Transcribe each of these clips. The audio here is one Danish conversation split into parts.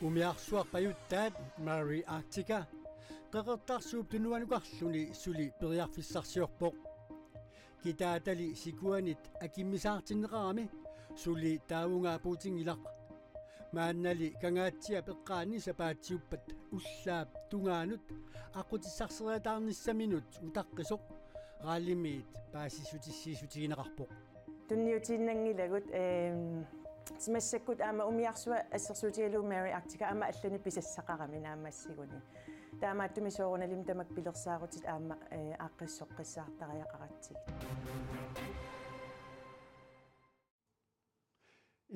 Umiarsuarpajuttat Mary Arctica qeqertarsuup tunuanuqarluni suli periarfissarsiorpoq kitaatali sikuanit akimmisaartinneqarami suli taavunga puutingilaq maannali kangaatsia peqqaani sapaatsiuppat ullaap tungaanut aqutissarsereataarnissaminut utaqqisoq raalimiit paasissutissiisutigineqarpoq tunniutiinnangilagut Smassakut ama umiarsua assersuutigalu Mary Arctica ama allani pisassaqarami naammassiguni taamaаттumi soorunalим tamak pilersaarutit aama aaqqissoqqissaartariaqaratsigit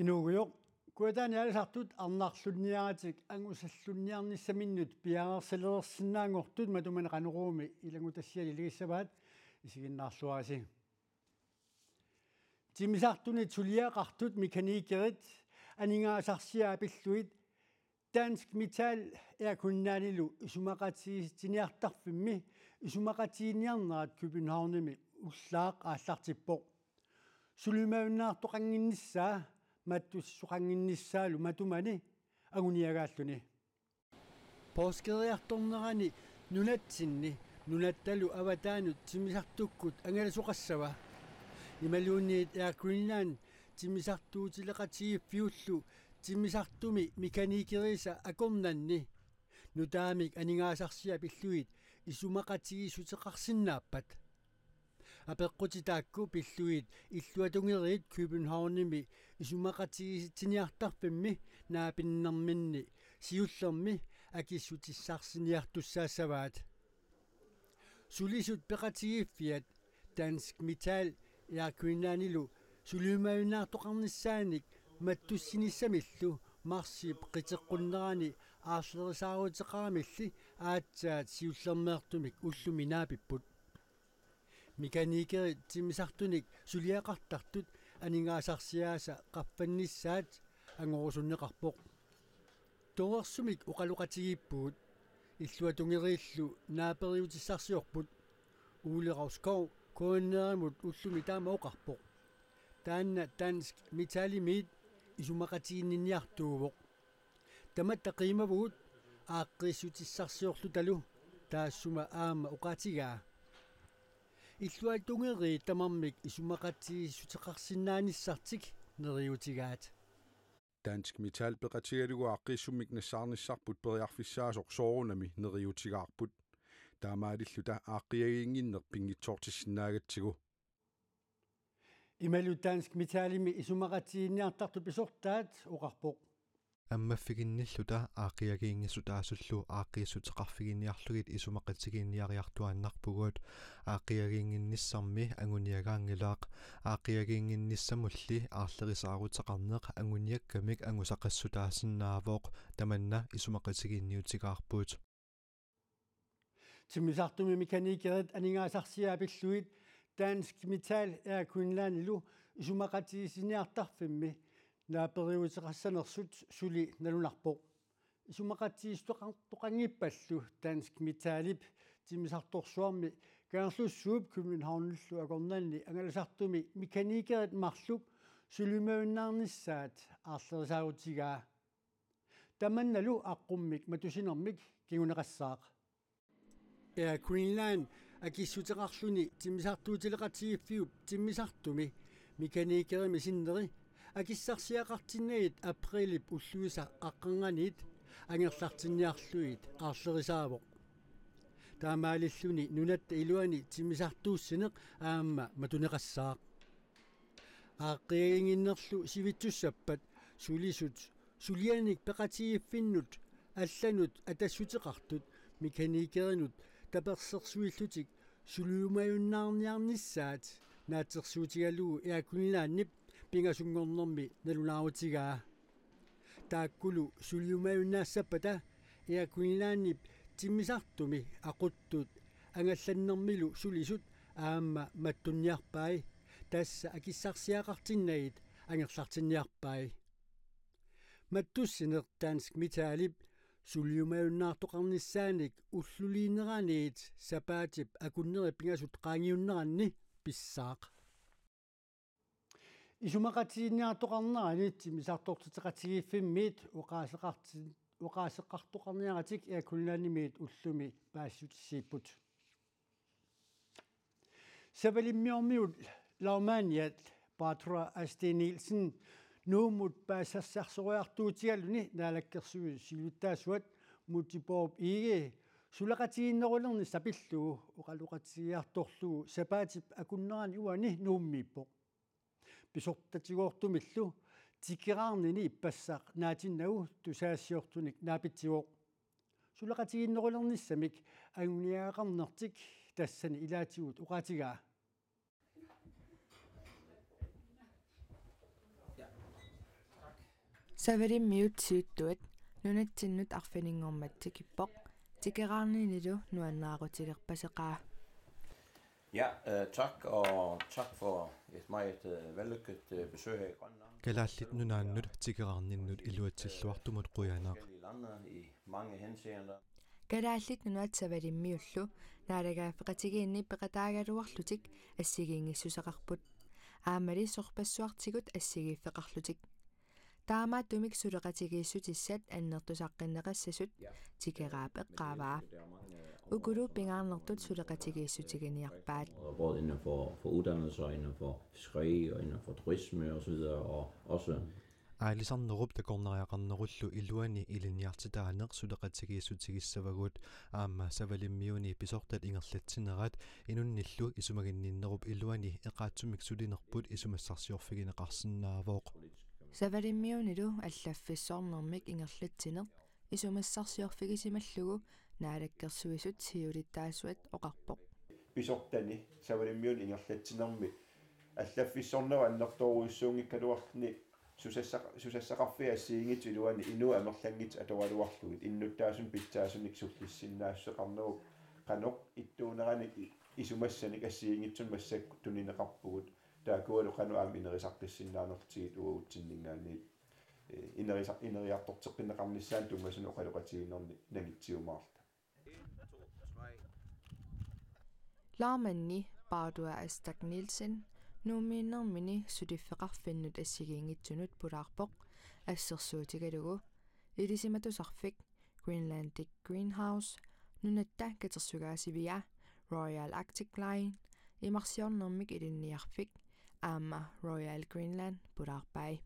inuguyoq kuataani alisartut arnarlunniaratik angusallunniarnissaminnut piaarserselersinnaangortut matumani qanuruumi ilangutassiali ligissavaat isiginnaarluarisi timisartunit suliaqartut mekanikkerit aningaasarsia pilluit Dansk Metal kunnaanilu isumaqatiistiniartarfimmi isumaqatiiniarnaat Københavnimi ullaaq aallartippoq sulimaunnaartoqanginnissaa mattussuqanginnissaalu matumani aguniagaalluni pooskeriartornerani nunatsinni nunattalu avataanut timisartukkut angalasuqassava imaluunniit Greenland timisartuutileqatiiffiullu timisartumi mekanikkerisa akornanni nutaamik aningaasarsia pilluit isumaqatigissuteqarsinnaappat apeqqutitaakku pilluit illuatungeriit Københavnimi isumaqatigisitiniartarfimmi naapinnerminni siullermi akissutissaarsiniartussaassavaat sulisut peqatigiffiat Dansk Metal Greenlandilu sulimaunnaartoqarnissaanik mattussinnissamillu marsip qiteqqunnerani aarlerisaaruteqaramilli aatsaat siullermeertumik ullumi naapipput mekanikeri timisartunik suliaqartartut aningaasarsiaasa qaffannissaat angorusunneqarpoq torersumik uqaluqatigippuut illuatungeriillu naaperiutissarsiorput Uleravskov koonnerimut ullumi taamauqarpoq taanna Dansk Metalimiit isumaqatiinninniartuuvoq tamatta qiimavuut aaqqissutissarsiorlu talu taassuma aama uqaatigaa illuatungeri tamarmik isumaqatigissuteqarsinnaanissartik neriutigaat Dansk Metal peqatigalugu aaqqissummik nassаарnissarput periarfissaasoq soorunami neriutigaarput taamaalilluta aaqqiagiinginner pingitsoortissinnaagatsigu imalu Dansk Metalimi isumaqatiinniartartu pisortaat uqarpoq аммаффигинниллута аақиагиингиссутаассуллу аақииссутеқарфигинниарлугит исумақатсигинниариартуаннарпугуут аақиагиингинниссарми агуниагаангилаақ аақиагиингинниссамулли аарлерисаарутеқарнеқ агуниаккамик ангусақассутаассиннаавооқ таманна исумақатсигинниутигаарпуут timisartumi mekanikkerit aningaasarsiaapilluit Dansk Metal Greenlandilu isumaqatigisiniartarfimmi naaperiuteqassanersut suli nalunarpoq isumaqatigistoqangippallu Dansk Metalip timisartorsuarmi kaarlussuup Københavnillu akornanni angalasartumi mekanikkerit marluk sulimaunnaarnissaat aarlerisaaruutigaa tamannalu aqqummik matusinermik kiguneqassaaq Greenland akissuteqarluni timisartuutileqatiiffiup timisartumi mekanikkerimi sinneri akissarsiaqartinnait aprilip ulluisa aqqanganit angerlartinniarluit aarlerisaavoq taamaalilluni nunatta iluani timisartuussineq aamma matuneqassaaq aaqqiaginginnerlu sivitsussappat sulisut sulianik peqatigiffinnut алланут атассутеқартут меканикеринут таперсерсуиллутик сулиумаюннаарниарниссаат наатерсуутигалугу иакунилааннип пингасунгорнэрми налунаарутигаа тааккулу сулиумаюннаассаппата иакунилааннип тиммисартуми ақуттут ангалланнэрмилу сулисут аама маттунниарпай тасса акиссарсиақартиннагит ангерлартинниарпай маттуссинер Dansk Metalip suliumaunnaartoqarnissaanik ulluliineraaniit sapaatip akunneri pingasut qaangiunneranni pissaaq isumaqatiinniartoqarneraani timisartortiteqatigiffimmiit uqaaseqartin uqaaseqqartoqarniaratik iakkullaanimiit ullumi paassutissiipput Savalimmiormiut Laumaaniat Batra Asti Nielsen nuumut paassarsarsoriartuutigaluni naalakkersugi siluttaasuat mutipoop ige sulaqatiginnerulerni sapillugu uqaluqatigiartorlugu sapaatip akunnerani uani nuummiippo pisortatigoortumillu tikeraarnini ippassaq naatinnagu tusaassiortunik naapitsigoq sulaqatiginnerulernissamik anguniaqarnertik тассани илаатигут уqaatigaa Savarimmiut siuttuat nunattinnut arfininnguormattikippoq tikeraarninillu nuannaarutilerpaseqaa. Ja, tak for et meget vellykket besøg her i Grønland. Kalaallit nunaannut tikeraarninnut iluatsilluartumut quyanaq. I mange henseender. Kalaallit nunaat savarimmiullu naalagaafeqatigiinni peqataagaluarlutik assigiingissusaqarput aamali sorpassuartigut assigiiffeqarlutik taamaattumik suleqatigiissutissat annertusaqqinneqassasut tikeraap eqqaavaa ukulu pingaarnertut suleqatigiissutiginiarpaat Både inden for uddannelse og inden for fiskeri og inden for turisme og så videre og også аалисарнеруп такорнериақарнеруллу илуани илинниартитааneq сулеқатигииссутигиссавагут аама савалиммиуни писортат ингерлатсинерат инунниллу исумагинниннеруп илуани эқаатсумик сулинерпут исумассарсиорфигинеқарсинаавооқ савалиммиунилу аллаффиссоорнэрмик ингерлатсинеқ исумассарсиорфигисималлугу наалаккерсуисут сиулиттаасуат оқарпоқ писортани савалиммиун ингерлатсинерми аллаффиссорнера аннэрторуиссуунгиккалуарлни сусассақарфиа ассиингит илуани инуа амерлангит аторалуарлугит иннуттаасун питсаасуник суллиссиннаассеқарнеру каноқ иттуунерани исумассаник ассиингитсун массакку тунинеқарпугут таакуалу кану аам инерисартиссиннаанертигит уутсиннингаани инериартортеққинеқарниссаан тунгасуну оқалоқатигинерни нагитсиумаарта Laumanni Bardua Astak Nielsen nuumiinnermini suliffeqarfinnut assigiingitsunut pulaarpoq assersuutigalugu ilisimatusarfik Greenlandic Greenhouse nunatta katersugaasivia Royal Arctic Line imarsiornermik ilinniarfik aama Royal Greenland pulaarpai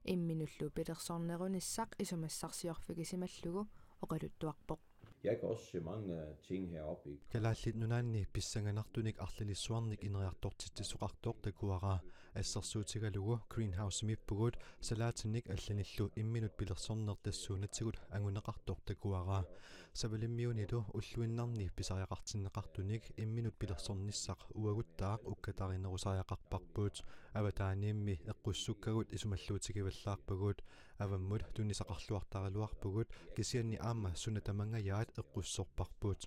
imminullu pelersornerunissaq isumassarsiorfigisimallugu oqaluttuarpoq Jeg kan også se mange ting heroppe i kalaallit nunaanni pissanganartunik arlilissuarnik ineriartortitsuqartoq takuara ассерсуутигалугу greenhouse mippugut salaatinnik алланиллу имминут пилерсорнертассуунатсигут ангунеқартоқ такуара савалиммиунилу уллуиннарни писариақартиннеқартуник имминут пилерсорниссақ уагуттаақ уккатаринерусариақарпарпуут аватааниимми эққуссуккагут исумаллуутигиваллаарпагут аваммут тунисақарлуартаралуарпагут кисианни аама сунатамангаяат эққуссорпарпуут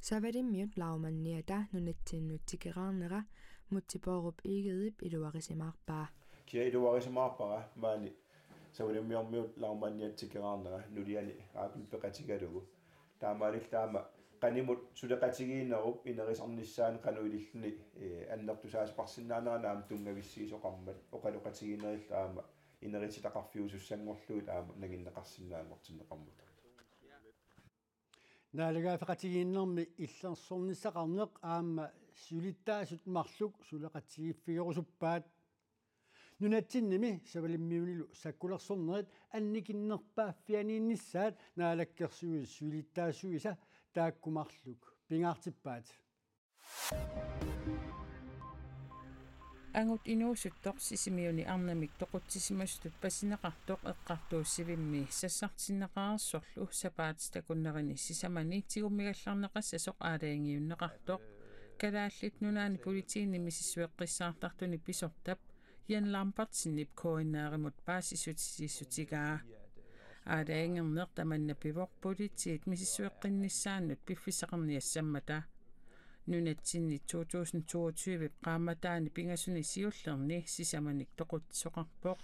Savarimmiut laumanniata nunattinnut tikeraarnera muttipoorup igedip iluarisimaarpaa kia iluarisimaarpara maani савалиммиормиут лауманиат тикераарнера нулиани аакулпеқатигалугу таамаалил таама qaнимут сулеқатигиинеруп инерисарниссаан кануилиллни аннертусааспарсиннаанеранаам тунгависсиисоқармат оқалоқатигинерилла аама инериситақарфиусуссангорлуут аама нагиннеқарсинаангортиннеқармут наалагафеқатигииннэрми иллерсорнissaqarneq аама сулиттаасут марлук сулеқатигиффигерусуппаат нунатсинними савалиммиунилу саккулерсорнерит анникиннерпааффианииннissaат наалаккерсуи сулиттаасуиса тааккумарлук пингаартиппаат Angut inuusuttoq sisimiuni arnamik toqutsisimastut pasinaqartoq eqqartuussivimmi sassartinneqaarsorlu sapaatitakunnerini sisamani tigummigallarneqassasoq aalaangiunneqartoq kalaallit nunaani politiinimi sissueqqissaartartuni pisortap janlaampartinnip koinaarimut paasisutisiissutigaa aalaangerneq tamanna pivoq politiit misissueqqinnissaannut piffisaqarniassammata nunatsinni 2022 qaamataani pingasuni siullerni sisamanik toqutsoqarpoq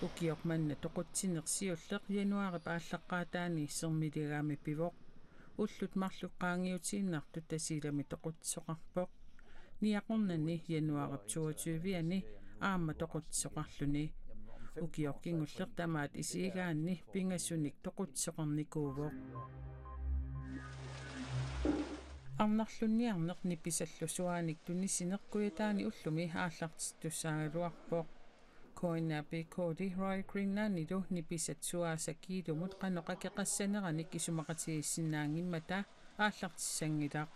ukiormanna toqutsinnersiulleq januari paallaqqaataani sermiligaami pivoq ullut marluqqaangiutiinnartut tasiilami toqutsoqarpoq niaqornani januari 22 aama toqutsoqarluni ukiorkingulleq tamaat isiigaanni pingassunik toqutseqarnikuuvo арнарлунниарнеқ ниписаллусуааник тунисинеққуятаани уллуми ааллартиттуссаагалуарпоқ коиннапи коди Royal Greenlandилу ниписатсуаасакиилумут қаноқакеқассанераник исумақатигиссинаангиммата ааллартиссангилақ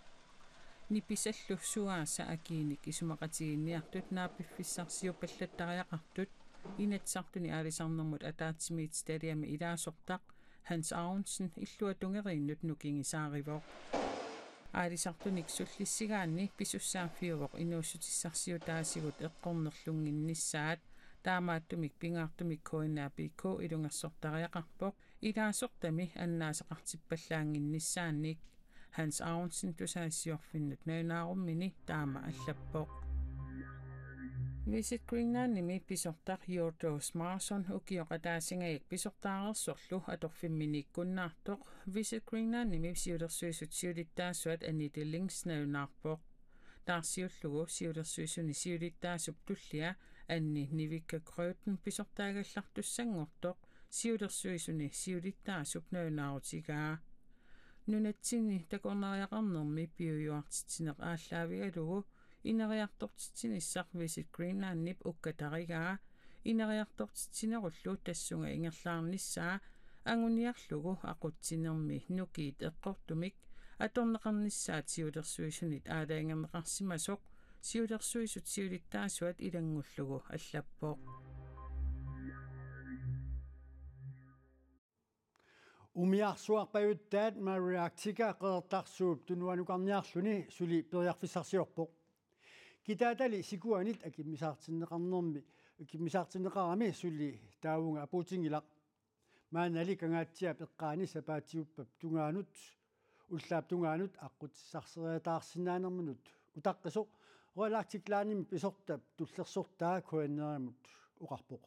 ниписаллуссуааса акииник исумақатигинниартут нааппиффиссарсиу паллаттариақартут инатсартуни аалисарнэрмут атаатсимиит стадиами илаасортақ Hans Aronsen иллуатунгерииннут нукингисааривоқ аалисартуник суллиссигаанни писуссааффиувоқ инууссутиссарсиутаасигут эққорнерлунгинниссаат таамааттумик пингаартумик коиннаапикку илунгерсортариақарпоқ илаасортами аннаасеқартиппаллаангинниссаанник Hans Aronsen тусаассиорфиннут наунааруммини таама аллаппоқ Visit Greenland nimi pisортaq Jordos Marsson ukioqataasingayik pisortaarerssorlu atorfimminikkunnaartoq Visit Greenland nimi siulersuisut siulittaassuat Anita Links naunaarpoq taarsiullugu siulersuisuni siulittaasup tullia anni Nivikka Grøten pisortaagallartussangortoq siulersuisuni siulittaasup naunaarutigaa nunatsini takornariaqarnermi piuyuartitineq ааllaавигалугу инериартортитсинissaq Visit Greenlandnip уккатаригаа инериартортитсинеруллу тассунга ингерлаарнissaa ангуниарлугу aqutsinermi nukiit eqqortumik аторнеқарнissaat siulersuisunit аалаангернеқарсимасоқ siulersuisut siulittaasuat илангуллугу аллаппоқ Umiarsuarpayuttaat Mariarctica qeertarsuup tunuanukарниарлүни сули периарфиссарсиорпоq китаатали сикуанит акиммисаартиннеқарами сули таавунга апуутингилақ маанали кангаатсиа пеққаани сапаатиуппап тунгаанут уллаап тунгаанут аққутсарсериатаарсинаанермунут утаққисо ройлаартиклааними писортап туллерсортаа коиннерамут уқарпоқ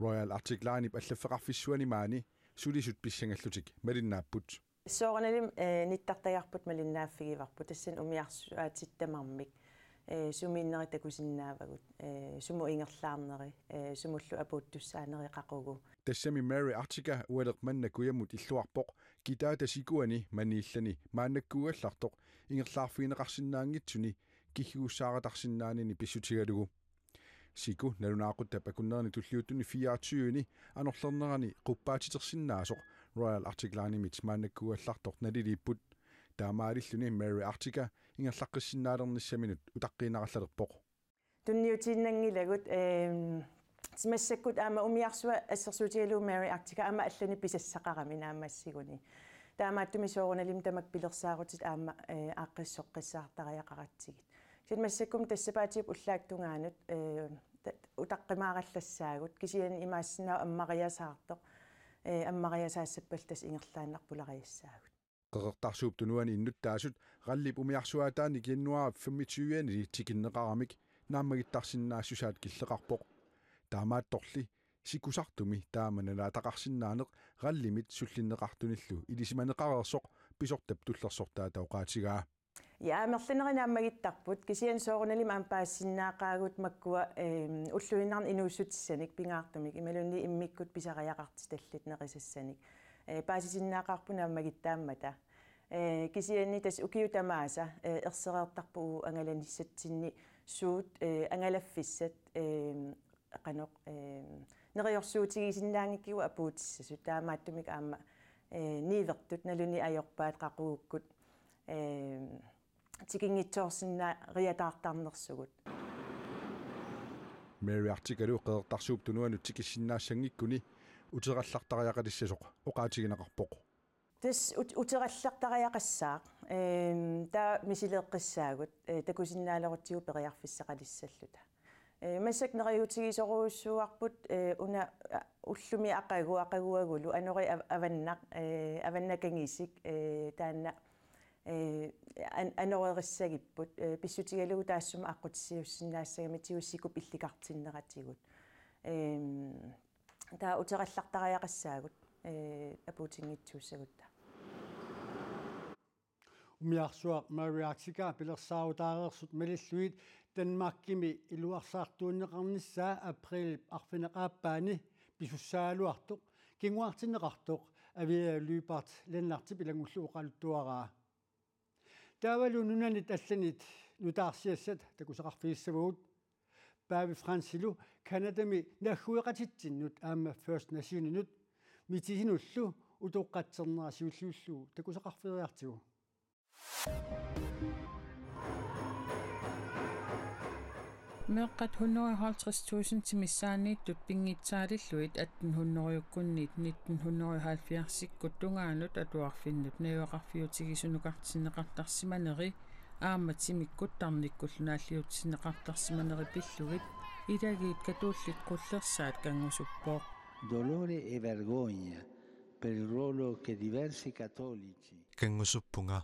Royal Artiklaanip аллаффеқарфиссуани маани сулисут писсангаллутик малиннааппут соорналим ниттартаярпут малиннааффигиварпут тассан умиарсуаатиттамармик сумииннери такусиннаавагут суму ингерлаарнери сумуллу апууттуссаанери қақугу тассами Mary Artica уалеқманна куямут иллуарпоқ китаата сикуани манииллани мааннаккугаллартоқ ингерлаарфигинеқарсинаангитсуни кихгуссааратарсинаанини писсутигалугу сику налунаақутта пакуннерни туллиуттуни 24-ни анерлернерани қуппаатитерсиннаасоқ Royal Artiklaanimit мааннаккугаллартоқ налилииппут таамаалиллуни Mary Artica ингерлаққиссиннаалерниссаминут утаққиинараллалерпоқ тунниутииннангилагут тимассаккут аама умиарсуа ассерсуутигалуу Mary Artica аама аллани писассақарами наамассигуни таамааттуми соорналим тамак пилерсаарутит аама ааққиссоққиссаартариақаратсигит симассаккум тассапаатиуп уллаактунгаанут утаққимаараллассаагут кисиани имаассинаа аммариасаартоқ аммариасаассаппалтас ингерлааннарпулариассаагут qeqertarsuup tunuani innuttaasut rallip umiarsuaataani kiannuarap 25-ni tikиннеqaramik naamagittarsinnaasussaat killeqarpoq taamaattorli sikusartumi taamanalaataqarsinnaaneq rallimit sullinneqartunillu ilisimaneqareersoq pisortap tullersortaa tauqaatigaa Ja, merlinerinaammagittarput kisian soornalim aanpaassinnaaqqaagut makkua ulluinarn inuussutissaanik pingaartumik imalunni immikkut pisariaqartitallut neqisassanik paasisinnaaqarpunaammagitaammata kisianni tas ukiutamaasa ersereertarpu angalanissatsinni suut angalaffissat qanoq neriorsuutigisinnaangikkigu apuutissasut taamaattumik aamma niivertut naluni ajorpaat qaquukkut тикингитсоорсинна риатаартарнерсугут Mary Articalu qeertarsuup tunuanut tikissиннаассангиккуни утераллартариақалиссасоқ оқаатигинеқарпоқ тас утераллартариақассаақ таа мисилеэққиссаагут такусиннаалерутсигу периарфиссақалиссаллута массак нериутигисоруussуарпут уна уллуми ақагуагулу анори аваннакангисик таанна анорерissagipпут писсутигалугу таассума аққутиссиуссинаассагами тиуссикуп илликартиннератигут таа утераллартариақассаагут апуутингитсууссагутта умиарсуа Mary Artica пилерсаутаареерсут малиллуит Danmarkimi iluarsaartuunneqarnissaa april arfineqaappaani pisussaaluartoq kinguartinneqartoq avialyypaart lannartip ilangullu uqaluttuaraa taavalu nunanit allanit nutaarsiassat takusaqarfiissavugut Paavi Fransilu Kanadami naggueqatittinnut aama First Nationinut mitisinullu utoqqatsernerasiulluullu takusaqarferiartigu meqqat 150.000 timissaaniittut pingiitsaalilluit 1800-kunniit 1970-sikkut tungaanut atuarfinnut nayoqarfiutigisunnuqartinneqartarsimaneri aamatimikkuttarnikkullunaалliutsineqartarsimaneri pillugit ilagiit katuullit qullersaat kangusuppoq dolore e vergogna per il ruolo che diversi cattolici kangusuppunga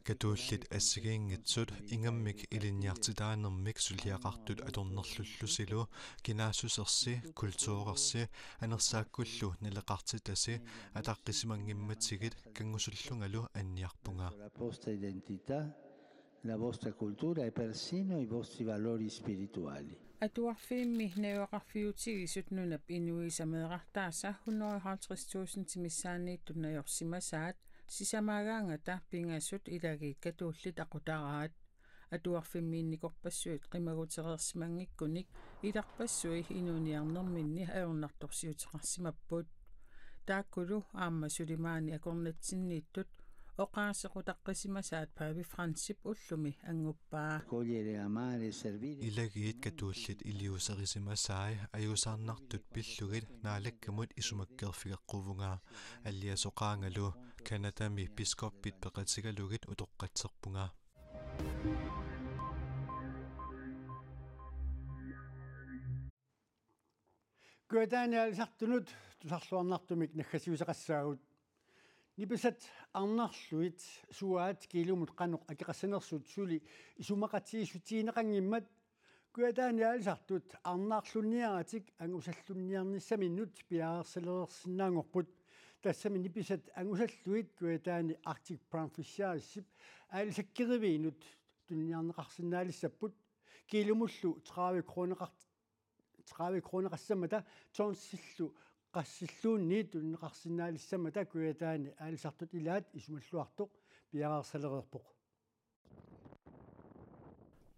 katuullit assigiingitsut ingammik ilinniartitaanermik suliaqartut atornerlullusilu kinaasussersi kultuurersi anersaakkullu naleqartitasi ataqqisimanngimmatigit kangusullungalu anniarpunga la vostra identità la vostra cultura e persino i vostri valori spirituali atuarfiimmi nayoqarfiutigisut nunap inuisameeqartaassa 150.000 timissaaniittut najorsimasaat sisamaagaangata pingassut ilagiit katuullit aqutaraat atuarfimmiinnikorpassuit qimagutereersimanngikkunik ilarpassui inuuniarnerminni ajornartorsiuteqarsimapput taakkulu aamma sulimaani akornatsinniittut oqaasequtaqqisimasaat Paavi Fransip ullumi anguppaa cogliere amare servire ilagiit katuullit iliuserisimasai ajusaarnartut pillugit naalakkamut isumakkeerfigeqquvunga alliasoqaangalu Kanadami piskoppit peqatigalugit utoqqatserpunga Kuataanialisartunut tusarluarnartumik naggasiusaqassaagut nipasat arnarluit suaat kiilumut qanoq akiqassanersut suli isumaqatiisutiineqangimmat kuataanialisartut arnaarlunniaratik angusallunniarnissaminnut piaarsalerersinnaangorput тассами ниписат ангусаллуит куатаани Arctic Brown Fisheries аалисаккеривиинут тунниарнеқарсинаалиссаппут килумуллу 30 кронеқассамата тонсиллу qassillуунни туннеқарсинаалиссамата куатаани аалисартут илаат исумаллуартоқ пиараарсалерерпоқ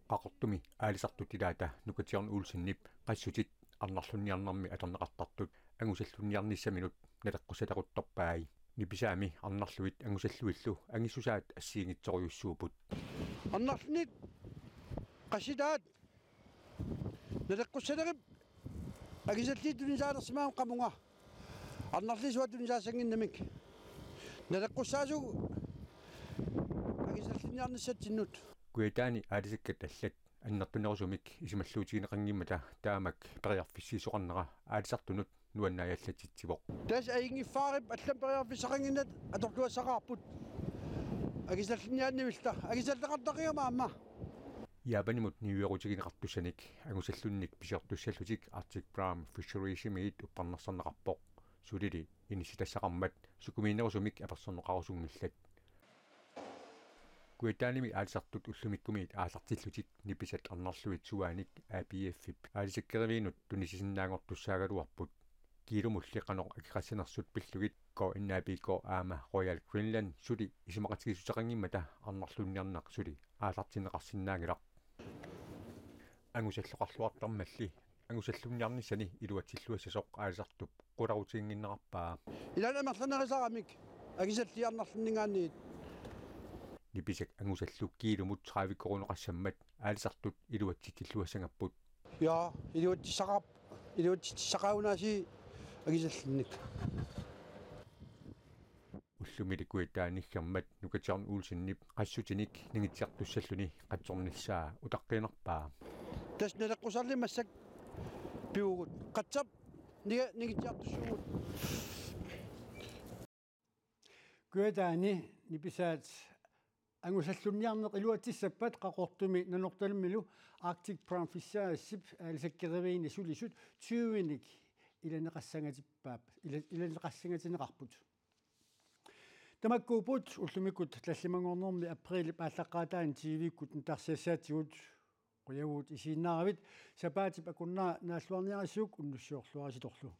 qaqortumi aalisartut ilaata nukatiarn uulsinniп qassutит арнарлунниарнэрми аторнеқартартут ангусаллунниарнissaminut налеққусалерутторпааи ниписаами арнарлуит ангусаллуиллу ангиссусаат ассиингитсориуссуупут арнарлунит qassitaat налеққусалерип агисаллиитунисаалерсимаам qamунга арнарлисуатунисаассангиннамик налеққуссаасугу агисаллинниарниссатсиннут куитаани аалисаккат аллат аннертунерусумик исималлуутигинеқангиммата таамак периарфиссиисоқарнера аалисартунут нуаннааяллатитсивоқ тас аингиффаарип аллам периарфиссақангиннат аторлуассақарпут агисаллинниааннивилта агисаллеқартақиама амма яабанимут ниуерутигинеқартуссаник агусаллунник писиортуссаллутик Arctic Brown Fisheries имиит уппарнерсарнеқарпоқ сулили иниситассақармат сукумиинерусумик аперсорнеқарусунгиллат куитааними аалисартут уллумиккумиит аалартиллутик ниписат арнарлуит суааник ABF-ип аалисаккеривиинут тунисисиннаангортуссаагалуарпут килумуллиқанеқ акиқассинерсут пиллугит ко иннаапико аама Royal Greenland сули исимақатигисутақангиммата арнарлунниарнақ сули аалартинеқарсинаагилақ ангусаллоқарлуартармалли ангусаллунниарниссани илуатсиллуассасоқ аалисартуп қуларутингиннеқарпаа иланамерланерисарамик агисаллиарнарлуннингаанниит ниписак ангусаллук килумут 30 коронеқассаммат аалисартут илуатситиллуассангаппут я илуатсисақаунаси агисаллинник уллумиликуитаанингермат нукатиарн уулсиннип qassutinik ningitiartussalluni qatsornissaa utaqqiinerpaa тас налеққусарли массак пиугут қатсап нигитиартуссуугут куатаани ниписаат ангусаллунниарнеқ илуатсиссаппат qaqortumi nanорtalmilu Arctic Brown Fisheries аалисаккеривиини сулисут 20ник иланеқассангатиппаап иланеқассангатинеқарпут тамаккуупут уллумиккут таллимангорнэрми априлип ааллаққаатаан тивиккут нтарсиассаатигут quyagut isiinnaravit sapaatip akunnaa naalluarniarisuuk unnussuorluarisitorlu